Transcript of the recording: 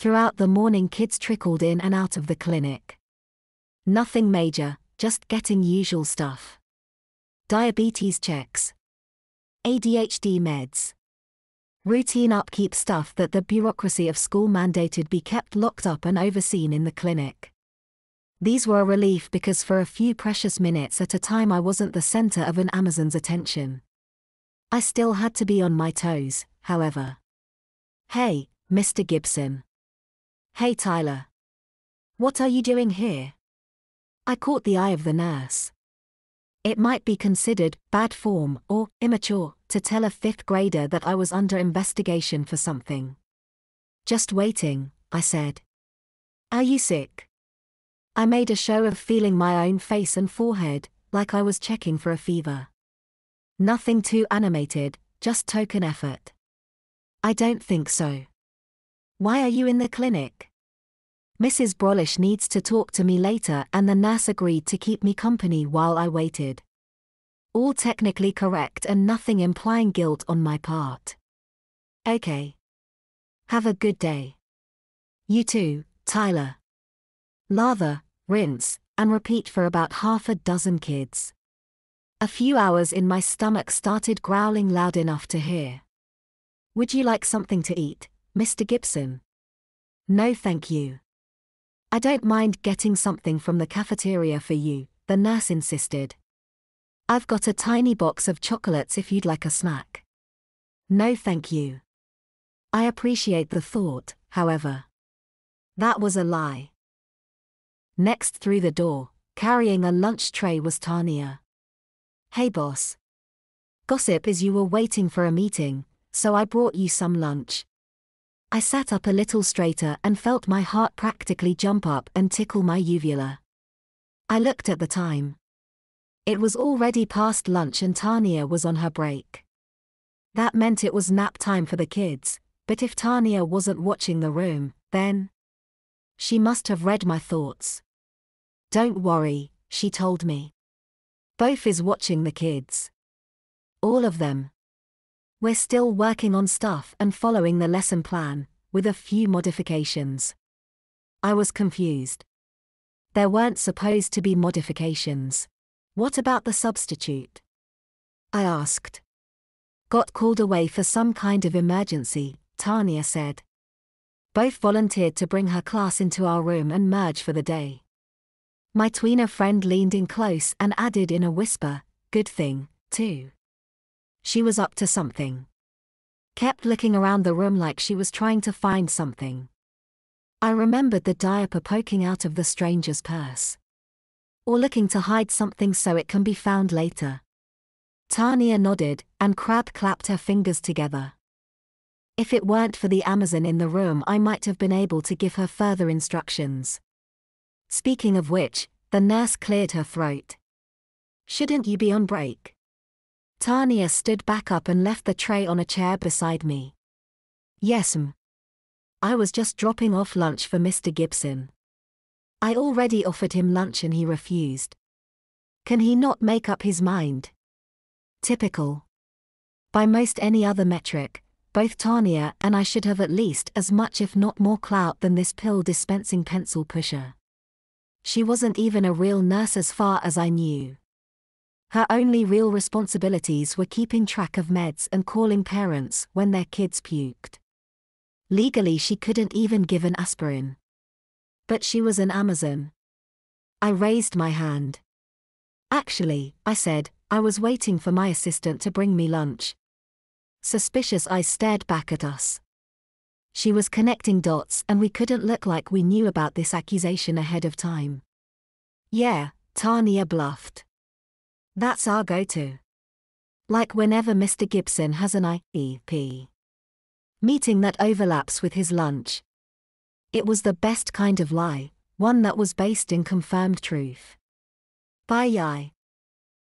Throughout the morning, kids trickled in and out of the clinic. Nothing major, just getting usual stuff. Diabetes checks. ADHD meds. Routine upkeep stuff that the bureaucracy of school mandated be kept locked up and overseen in the clinic. These were a relief because for a few precious minutes at a time I wasn't the center of an Amazon's attention. I still had to be on my toes, however. "Hey, Mr. Gibson." "Hey, Tyler. What are you doing here?" I caught the eye of the nurse. It might be considered bad form or immature to tell a fifth grader that I was under investigation for something. "Just waiting," I said. "Are you sick?" I made a show of feeling my own face and forehead, like I was checking for a fever. Nothing too animated, just token effort. "I don't think so." "Why are you in the clinic?" "Mrs. Brolish needs to talk to me later," and the nurse agreed to keep me company while I waited. All technically correct and nothing implying guilt on my part. "Okay. Have a good day." "You too, Tyler." Lather, rinse, and repeat for about half a dozen kids. A few hours in, my stomach started growling loud enough to hear. "Would you like something to eat, Mr. Gibson?" "No thank you." "I don't mind getting something from the cafeteria for you," the nurse insisted. "I've got a tiny box of chocolates if you'd like a snack." "No thank you." I appreciate the thought, however. That was a lie. Next through the door, carrying a lunch tray, was Tanya. "Hey boss. Gossip is you were waiting for a meeting, so I brought you some lunch." I sat up a little straighter and felt my heart practically jump up and tickle my uvula. I looked at the time. It was already past lunch and Tanya was on her break. That meant it was nap time for the kids, but if Tanya wasn't watching the room, then she must have read my thoughts. "Don't worry," she told me. "Both is watching the kids. All of them. We're still working on stuff and following the lesson plan, with a few modifications." I was confused. There weren't supposed to be modifications. "What about the substitute?" I asked. "Got called away for some kind of emergency," Tanya said. "Both volunteered to bring her class into our room and merge for the day." My tweener friend leaned in close and added in a whisper, "Good thing, too. She was up to something. Kept looking around the room like she was trying to find something." I remembered the diaper poking out of the stranger's purse. Or looking to hide something so it can be found later. Tanya nodded, and Crab clapped her fingers together. If it weren't for the Amazon in the room, I might have been able to give her further instructions. Speaking of which, the nurse cleared her throat. "Shouldn't you be on break?" Tanya stood back up and left the tray on a chair beside me. "Yes, ma'am. I was just dropping off lunch for Mr. Gibson. I already offered him lunch and he refused. Can he not make up his mind?" Typical. By most any other metric, both Tanya and I should have at least as much if not more clout than this pill-dispensing pencil pusher. She wasn't even a real nurse as far as I knew. Her only real responsibilities were keeping track of meds and calling parents when their kids puked. Legally she couldn't even give an aspirin. But she was an Amazon. I raised my hand. "Actually," I said, "I was waiting for my assistant to bring me lunch." Suspicious eyes stared back at us. She was connecting dots and we couldn't look like we knew about this accusation ahead of time. "Yeah," Tanya bluffed. "That's our go-to. Like whenever Mr. Gibson has an IEP meeting that overlaps with his lunch." It was the best kind of lie, one that was based in confirmed truth. Bye.